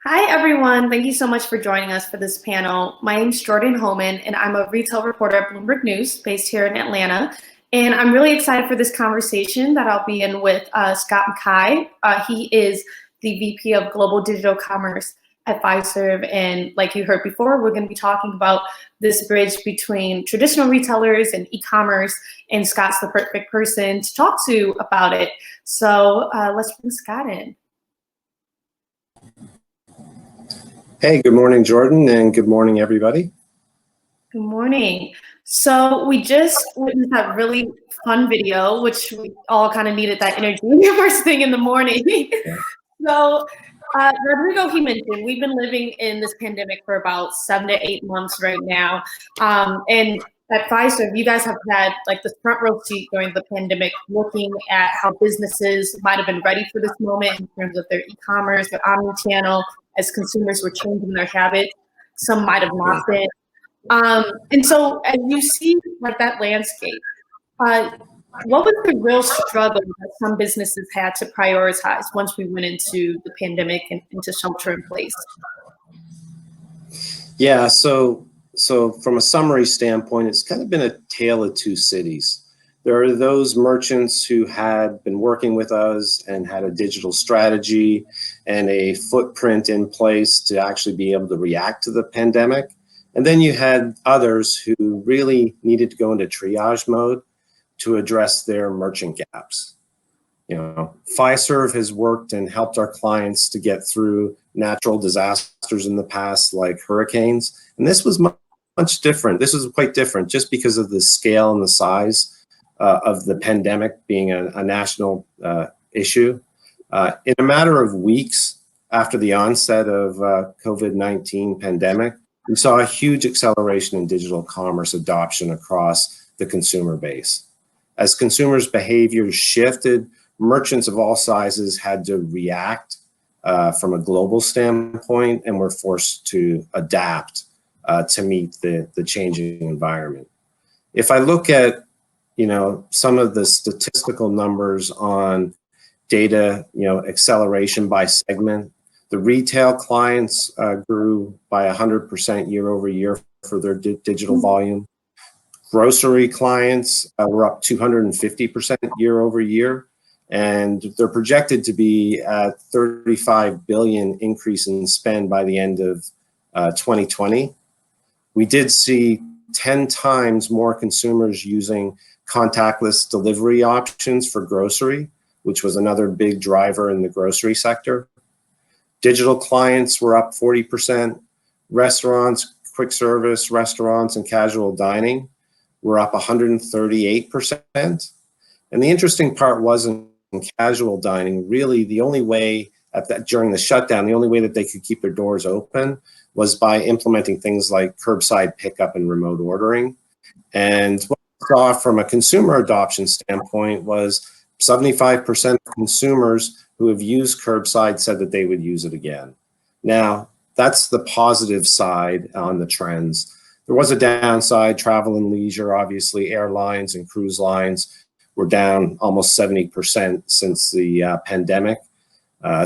Hi, everyone. Thank you so much for joining us for this panel. My name is Jordyn Holman, and I'm a retail reporter at Bloomberg News based here in Atlanta. And I'm really excited for this conversation that I'll be in with Scott Mackay. He is the VP of Global Digital Commerce at Fiserv. And like you heard before, we're going to be talking about this bridge between traditional retailers and e-commerce. And Scott's the perfect person to talk to about it. So let's bring Scott in. Hey, good morning, Jordyn, and good morning, everybody. Good morning. So we just witnessed that really fun video, which we all kind of needed that energy first thing in the morning. So Rodrigo, he mentioned, we've been living in this pandemic for about 7 to 8 months right now. And at Fiserv, you guys have had like the front row seat during the pandemic, looking at how businesses might have been ready for this moment in terms of their e-commerce, their omnichannel, as consumers were changing their habits. Some might have not been. And so as you see like that landscape, what was the real struggle that some businesses had to prioritize once we went into the pandemic and into shelter in place? Yeah, so from a summary standpoint, it's kind of been a tale of two cities. There are those merchants who had been working with us and had a digital strategy and a footprint in place to actually be able to react to the pandemic. And then you had others who really needed to go into triage mode to address their merchant gaps. You know, Fiserv has worked and helped our clients to get through natural disasters in the past, like hurricanes. And this was much different. This was quite different just because of the scale and the size of the pandemic being a national issue. In a matter of weeks after the onset of COVID-19 pandemic, we saw a huge acceleration in digital commerce adoption across the consumer base. As consumers' behaviors shifted, merchants of all sizes had to react from a global standpoint and were forced to adapt to meet the changing environment. If I look at some of the statistical numbers on data, acceleration by segment, the retail clients grew by 100% year over year for their digital volume. Grocery clients were up 250% year over year, and they're projected to be at 35 billion increase in spend by the end of 2020. We did see 10 times more consumers using contactless delivery options for grocery, which was another big driver in the grocery sector. Digital clients were up 40%. Restaurants, quick service restaurants, and casual dining were up 138%. And the interesting part was in casual dining, really the only way during the shutdown, the only way that they could keep their doors open was by implementing things like curbside pickup and remote ordering. And what we saw from a consumer adoption standpoint was 75% of consumers who have used curbside said that they would use it again. Now, that's the positive side on the trends. There was a downside. Travel and leisure, obviously, airlines and cruise lines were down almost 70% since the pandemic.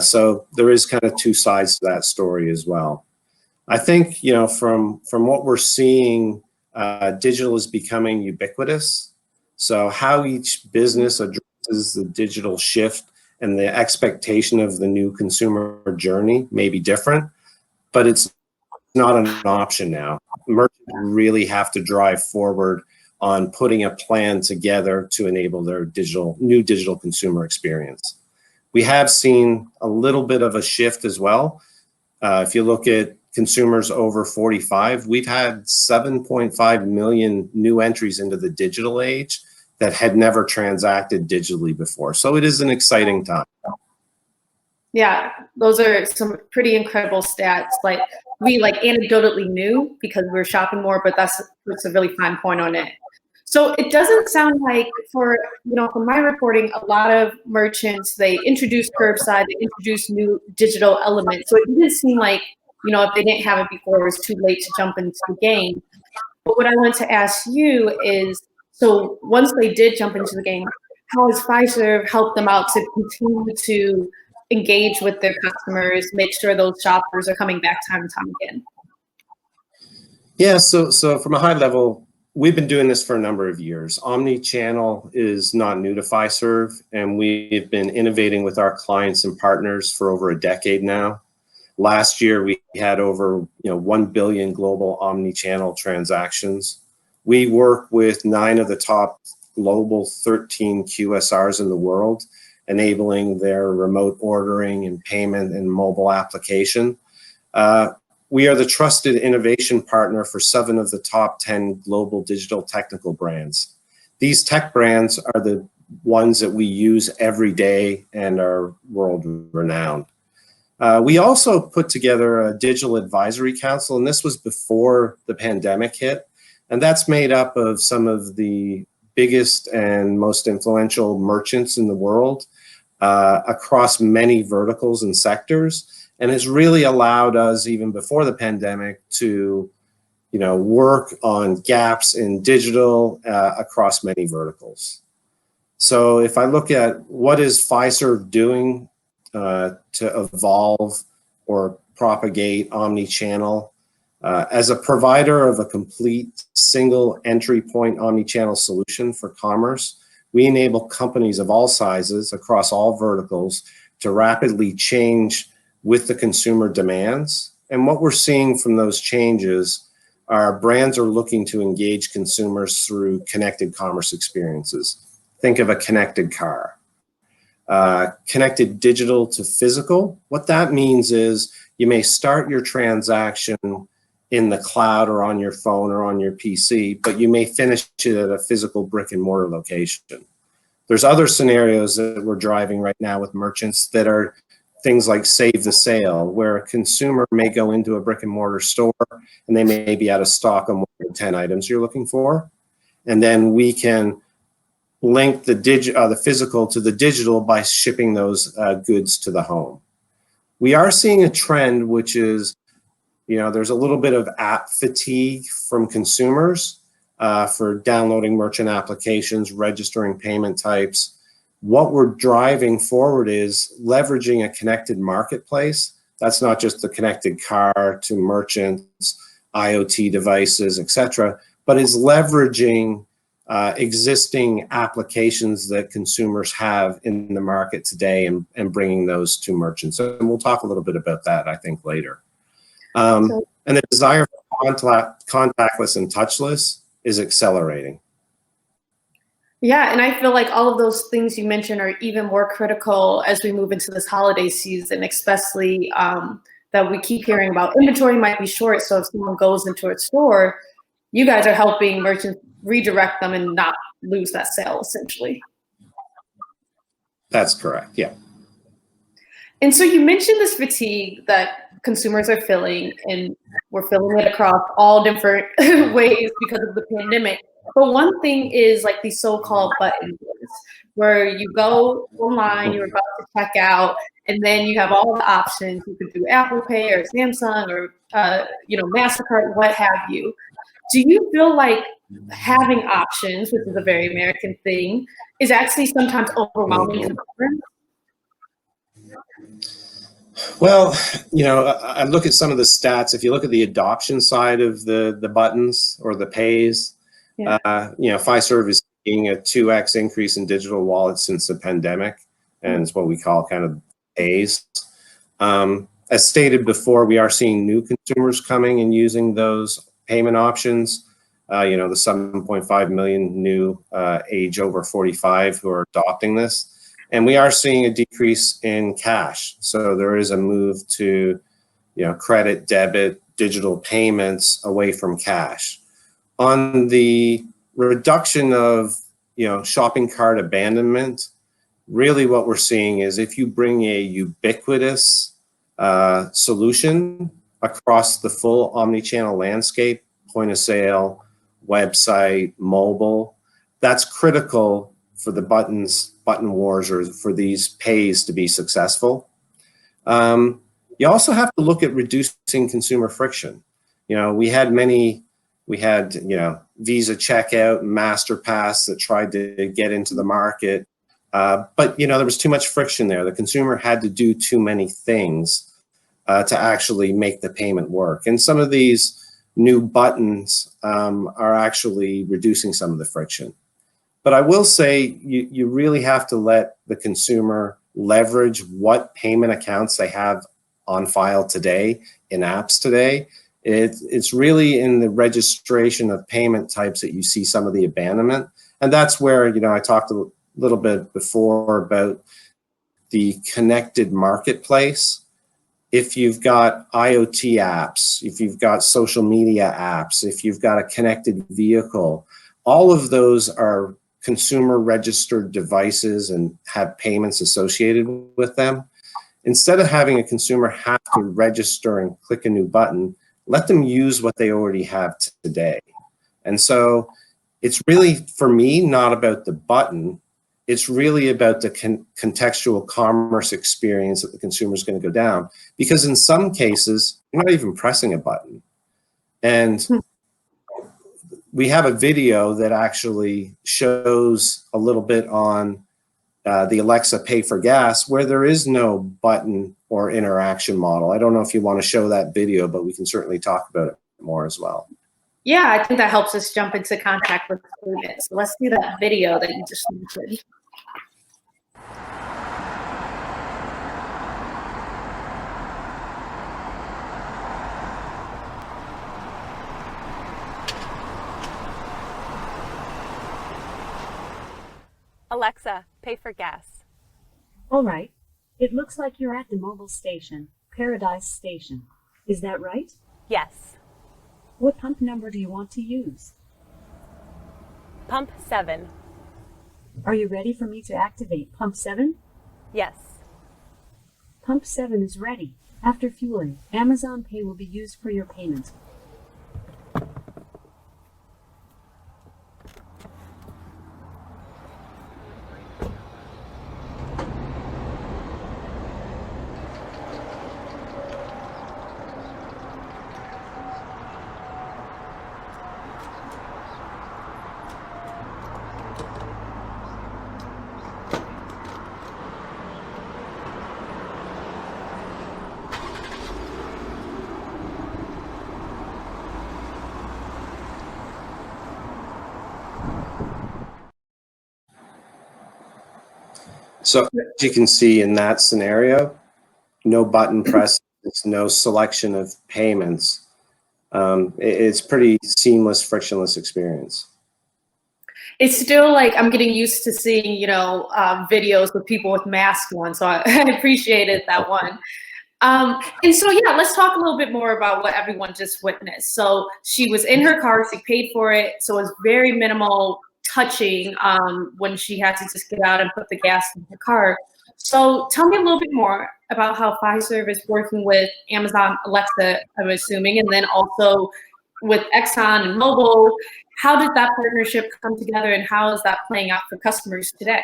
So there is kind of two sides to that story as well. I think, from what we're seeing, digital is becoming ubiquitous. So how each business addresses the digital shift and the expectation of the new consumer journey may be different, but it's not an option now. Merchants really have to drive forward on putting a plan together to enable their new digital consumer experience. We have seen a little bit of a shift as well. If you look at consumers over 45, we've had 7.5 million new entries into the digital age that had never transacted digitally before. So it is an exciting time. Yeah, those are some pretty incredible stats. Like we anecdotally knew because we were shopping more, but that's a really fine point on it. So it doesn't sound like from my reporting, a lot of merchants, they introduced curbside, they introduced new digital elements. So it didn't seem like, if they didn't have it before, it was too late to jump into the game. But what I want to ask you is, so once they did jump into the game, how has Fiserv helped them out to continue to engage with their customers, make sure those shoppers are coming back time and time again? Yeah, so from a high level, we've been doing this for a number of years. Omnichannel is not new to Fiserv, and we've been innovating with our clients and partners for over a decade now. Last year, we had over 1 billion global omnichannel transactions. We work with 9 of the top global 13 QSRs in the world, enabling their remote ordering and payment and mobile application. We are the trusted innovation partner for 7 of the top 10 global digital technical brands. These tech brands are the ones that we use every day and are world renowned. We also put together a digital advisory council, and this was before the pandemic hit. And that's made up of some of the biggest and most influential merchants in the world across many verticals and sectors, and has really allowed us, even before the pandemic, to work on gaps in digital across many verticals. So if I look at what is Fiserv doing to evolve or propagate omnichannel, as a provider of a complete single entry point omnichannel solution for commerce, we enable companies of all sizes across all verticals to rapidly change with the consumer demands. And what we're seeing from those changes are brands are looking to engage consumers through connected commerce experiences. Think of a connected car. Connected digital to physical. What that means is you may start your transaction in the cloud or on your phone or on your PC, but you may finish it at a physical brick and mortar location. There's other scenarios that we're driving right now with merchants that are things like save the sale, where a consumer may go into a brick and mortar store and they may be out of stock on more than 10 items you're looking for. And then we can link the physical to the digital by shipping those goods to the home. We are seeing a trend, which is, there's a little bit of app fatigue from consumers for downloading merchant applications, registering payment types. What we're driving forward is leveraging a connected marketplace. That's not just the connected car to merchants, IoT devices, et cetera, but is leveraging existing applications that consumers have in the market today and bringing those to merchants. And we'll talk a little bit about that, I think, later. And the desire for contactless and touchless is accelerating. Yeah, and I feel like all of those things you mentioned are even more critical as we move into this holiday season, especially that we keep hearing about inventory might be short. So if someone goes into a store, you guys are helping merchants redirect them and not lose that sale, essentially. That's correct, yeah. And so you mentioned this fatigue that consumers are feeling, and we're feeling it across all different ways because of the pandemic. But one thing is like these so-called buttons, where you go online, you're about to check out, and then you have all the options. You could do Apple Pay or Samsung or MasterCard, what have you. Do you feel like having options, which is a very American thing, is actually sometimes overwhelming? Well, I look at some of the stats. If you look at the adoption side of the buttons or the pays, yeah. Fiserv is seeing a 2x increase in digital wallets since the pandemic, and it's what we call kind of pays. As stated before, we are seeing new consumers coming and using those payment options. The 7.5 million new age over 45 who are adopting this. And we are seeing a decrease in cash. So there is a move to, credit, debit, digital payments away from cash. On the reduction of, shopping cart abandonment, really what we're seeing is if you bring a ubiquitous solution across the full omnichannel landscape, point of sale, website, mobile, that's critical for the button wars or for these pays to be successful. You also have to look at reducing consumer friction. We had Visa checkout, MasterPass that tried to get into the market But there was too much friction there. The consumer had to do too many things to actually make the payment work. And some of these new buttons are actually reducing some of the friction. But I will say you really have to let the consumer leverage what payment accounts they have on file today in apps today. It's really in the registration of payment types that you see some of the abandonment. And that's where, I talked a little bit before about the connected marketplace. If you've got IoT apps, if you've got social media apps, if you've got a connected vehicle, all of those are consumer registered devices and have payments associated with them. Instead of having a consumer have to register and click a new button, let them use what they already have today. And so it's really, for me, not about the button. It's really about the contextual commerce experience that the consumer is going to go down. Because in some cases, you're not even pressing a button. And we have a video that actually shows a little bit on the Alexa Pay for Gas, where there is no button or interaction model. I don't know if you want to show that video, but we can certainly talk about it more as well. Yeah, I think that helps us jump into contact with students. So let's do that video that you just mentioned. Alexa, pay for gas. All right. It looks like you're at the mobile station, Paradise Station. Is that right? Yes. What pump number do you want to use? Pump 7. Are you ready for me to activate Pump 7? Yes. Pump 7 is ready. After fueling, Amazon Pay will be used for your payment. So as you can see in that scenario, no button press, no selection of payments. It's pretty seamless, frictionless experience. It's still like I'm getting used to seeing, videos with people with masks on. So I appreciated that one. And so, yeah, let's talk a little bit more about what everyone just witnessed. So she was in her car, she paid for it. So it was very minimal touching when she had to just get out and put the gas in her car. So tell me a little bit more about how Fiserv is working with Amazon Alexa, I'm assuming, and then also with Exxon and Mobil. How did that partnership come together, and how is that playing out for customers today?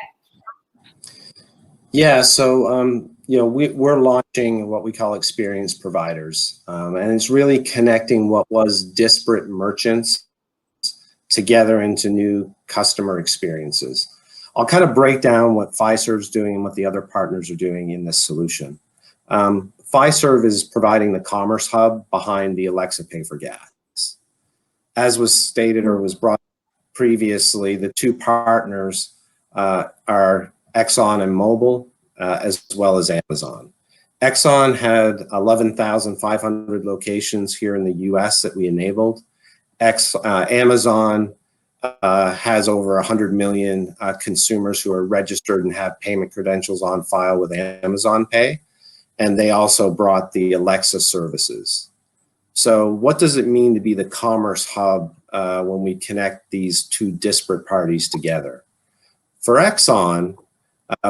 Yeah, so we're launching what we call experience providers, and it's really connecting what was disparate merchants together into new customer experiences. I'll kind of break down what Fiserv's doing and what the other partners are doing in this solution. Fiserv is providing the commerce hub behind the Alexa Pay for Gas. As was stated or was brought previously, the two partners are Exxon and Mobil, as well as Amazon. Exxon had 11,500 locations here in the US that we enabled. Amazon has over 100 million consumers who are registered and have payment credentials on file with Amazon Pay. And they also brought the Alexa services. So what does it mean to be the commerce hub when we connect these two disparate parties together? For Exxon,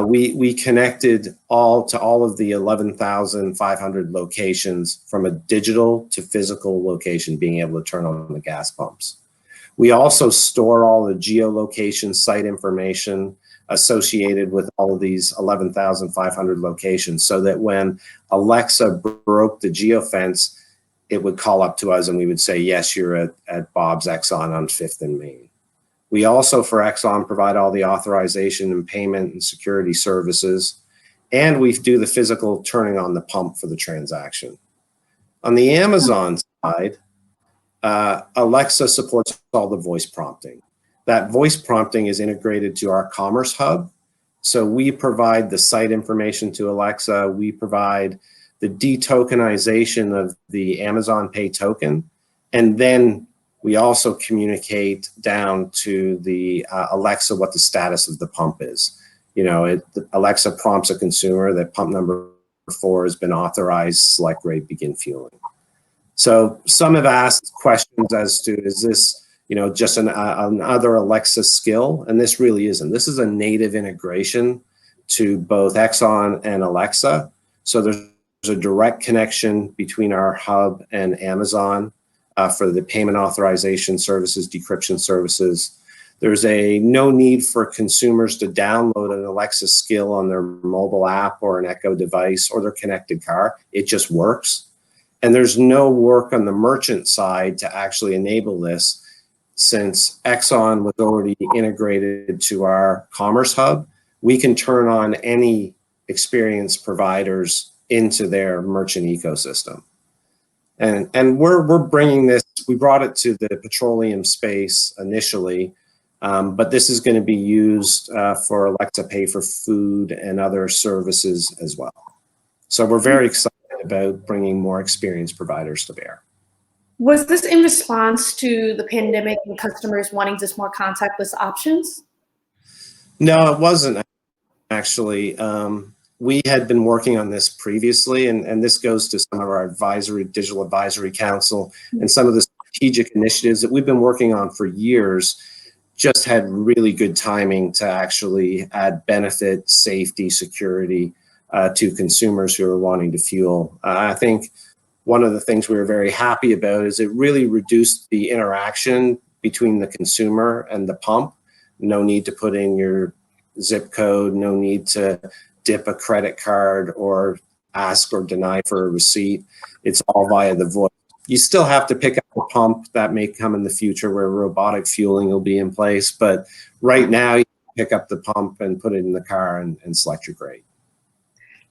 we connected to all of the 11,500 locations from a digital to physical location, being able to turn on the gas pumps. We also store all the geolocation site information associated with all of these 11,500 locations, so that when Alexa broke the geofence, it would call up to us and we would say, yes, you're at Bob's Exxon on 5th and Main. We also, for Exxon, provide all the authorization and payment and security services. And we do the physical turning on the pump for the transaction. On the Amazon side, Alexa supports all the voice prompting. That voice prompting is integrated to our Commerce Hub. So we provide the site information to Alexa. We provide the de-tokenization of the Amazon Pay token. And then we also communicate down to the Alexa what the status of the pump is. You know, Alexa prompts a consumer that pump number 4 has been authorized, select rate, begin fueling. So some have asked questions as to, is this, you know, just another Alexa skill? And this really isn't. This is a native integration to both Exxon and Alexa. So there's a direct connection between our hub and Amazon for the payment authorization services, decryption services. There's no need for consumers to download an Alexa skill on their mobile app or an Echo device or their connected car. It just works. And there's no work on the merchant side to actually enable this, since Exxon was already integrated to our Commerce Hub. We can turn on any experience providers into their merchant ecosystem. And we're bringing this, we brought it to the petroleum space initially, but this is going to be used for Alexa Pay for food and other services as well. So we're very excited about bringing more experience providers to bear. Was this in response to the pandemic and customers wanting just more contactless options? No, it wasn't actually. We had been working on this previously, and this goes to some of our digital advisory council and some of the strategic initiatives that we've been working on for years. Just had really good timing to actually add benefit, safety, security to consumers who are wanting to fuel. I think one of the things we were very happy about is it really reduced the interaction between the consumer and the pump. No need to put in your zip code, no need to dip a credit card or ask or deny for a receipt. It's all via the voice. You still have to pick up a pump. That may come in the future where robotic fueling will be in place. But right now, you pick up the pump and put it in the car and select your grade.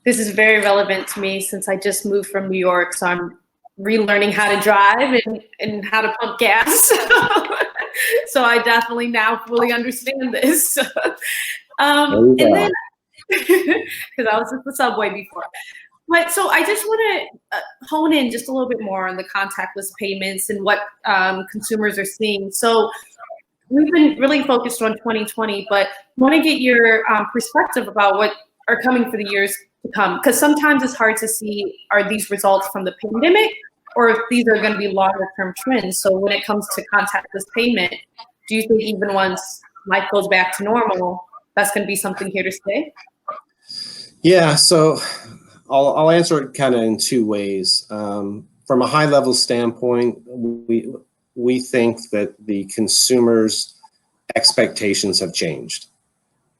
This is very relevant to me since I just moved from New York, so I'm relearning how to drive and how to pump gas. So I definitely now fully understand this. And then, because I was at the subway before. But so I just want to hone in just a little bit more on the contactless payments and what consumers are seeing. So we've been really focused on 2020, but want to get your perspective about what are coming for the years to come. Because sometimes it's hard to see, are these results from the pandemic or if these are going to be longer term trends. So when it comes to contactless payment, do you think even once life goes back to normal, that's going to be something here to stay? Yeah, so I'll answer it kind of in two ways. From a high level standpoint, we think that the consumers' expectations have changed.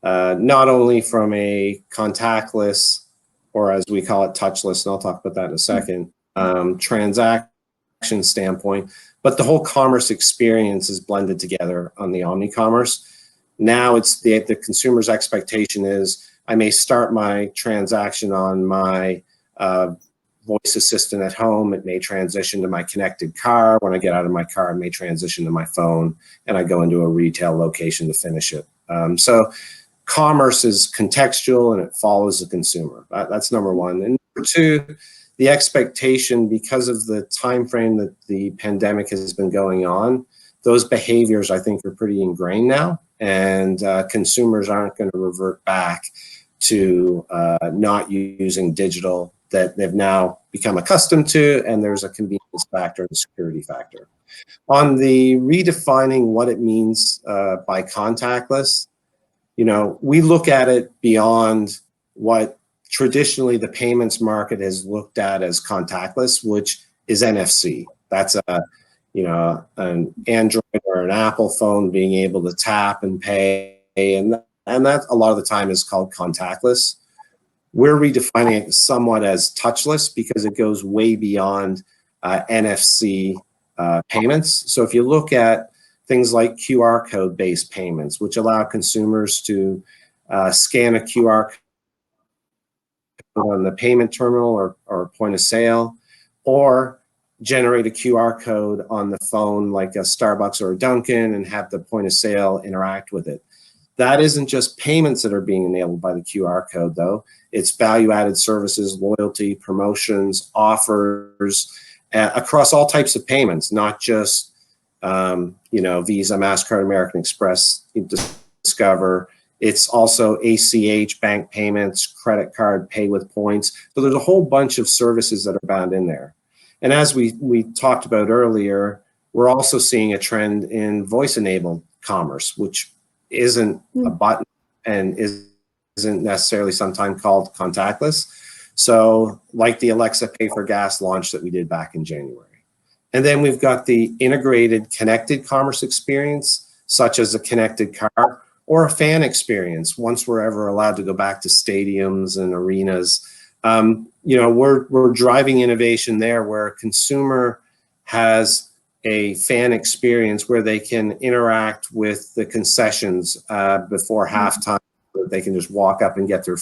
Not only from a contactless, or as we call it, touchless, and I'll talk about that in a second, transaction standpoint, but the whole commerce experience is blended together on the omni-commerce. Now it's the consumer's expectation is, I may start my transaction on my voice assistant at home. It may transition to my connected car. When I get out of my car, it may transition to my phone, and I go into a retail location to finish it. So commerce is contextual and it follows the consumer. That's number one. And number two, the expectation, because of the time frame that the pandemic has been going on, those behaviors I think are pretty ingrained now, and consumers aren't going to revert back to not using digital that they've now become accustomed to, and there's a convenience factor and a security factor. On the redefining what it means by contactless, you know, we look at it beyond what traditionally the payments market has looked at as contactless, which is NFC. That's an Android or an Apple phone being able to tap and pay, and that a lot of the time is called contactless. We're redefining it somewhat as touchless because it goes way beyond NFC payments. So if you look at things like QR code-based payments, which allow consumers to scan a QR code on the payment terminal or point of sale, or generate a QR code on the phone like a Starbucks or a Dunkin' and have the point of sale interact with it. That isn't just payments that are being enabled by the QR code, though. It's value-added services, loyalty, promotions, offers, across all types of payments, not just Visa, MasterCard, American Express, Discover. It's also ACH, bank payments, credit card, pay with points. So there's a whole bunch of services that are bound in there. And as we talked about earlier, we're also seeing a trend in voice-enabled commerce, which isn't a button and isn't necessarily sometimes called contactless. So like the Alexa Pay for Gas launch that we did back in January. And then we've got the integrated connected commerce experience, such as a connected car or a fan experience once we're ever allowed to go back to stadiums and arenas. We're driving innovation there where a consumer has a fan experience where they can interact with the concessions before halftime. They can just walk up and get their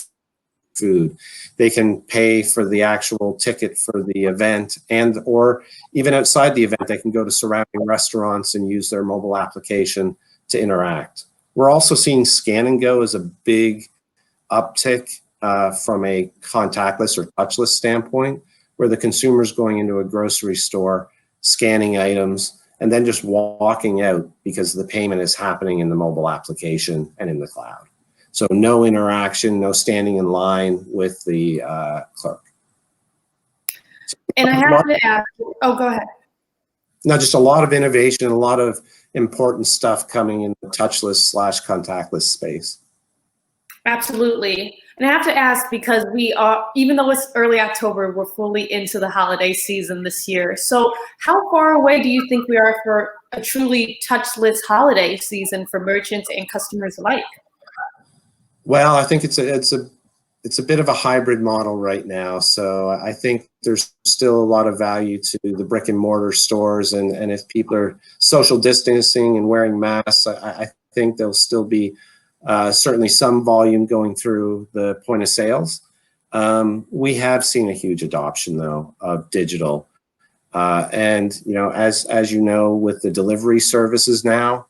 food. They can pay for the actual ticket for the event, and or even outside the event, they can go to surrounding restaurants and use their mobile application to interact. We're also seeing Scan and Go as a big uptick from a contactless or touchless standpoint, where the consumer's going into a grocery store, scanning items, and then just walking out because the payment is happening in the mobile application and in the cloud. So no interaction, no standing in line with the clerk. And I have to ask, oh, go ahead. No, just a lot of innovation, a lot of important stuff coming in the touchless/contactless space. Absolutely. And I have to ask, because we are, even though it's early October, we're fully into the holiday season this year. So how far away do you think we are for a truly touchless holiday season for merchants and customers alike? Well, I think it's a bit of a hybrid model right now. So I think there's still a lot of value to the brick and mortar stores. And if people are social distancing and wearing masks, I think there'll still be certainly some volume going through the point of sales. We have seen a huge adoption, though, of digital. And as you know, with the delivery services now,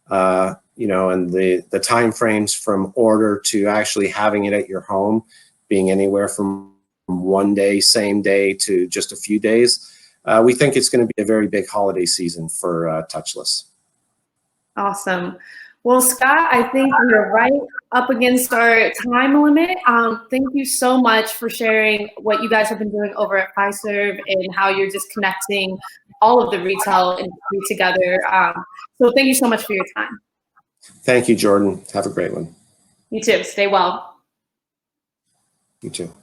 and the timeframes from order to actually having it at your home being anywhere from one day, same day, to just a few days, we think it's going to be a very big holiday season for touchless. Awesome. Well, Scott, I think we're right up against our time limit. Thank you so much for sharing what you guys have been doing over at Fiserv and how you're just connecting all of the retail industry together. So thank you so much for your time. Thank you, Jordyn. Have a great one. You too. Stay well. You too.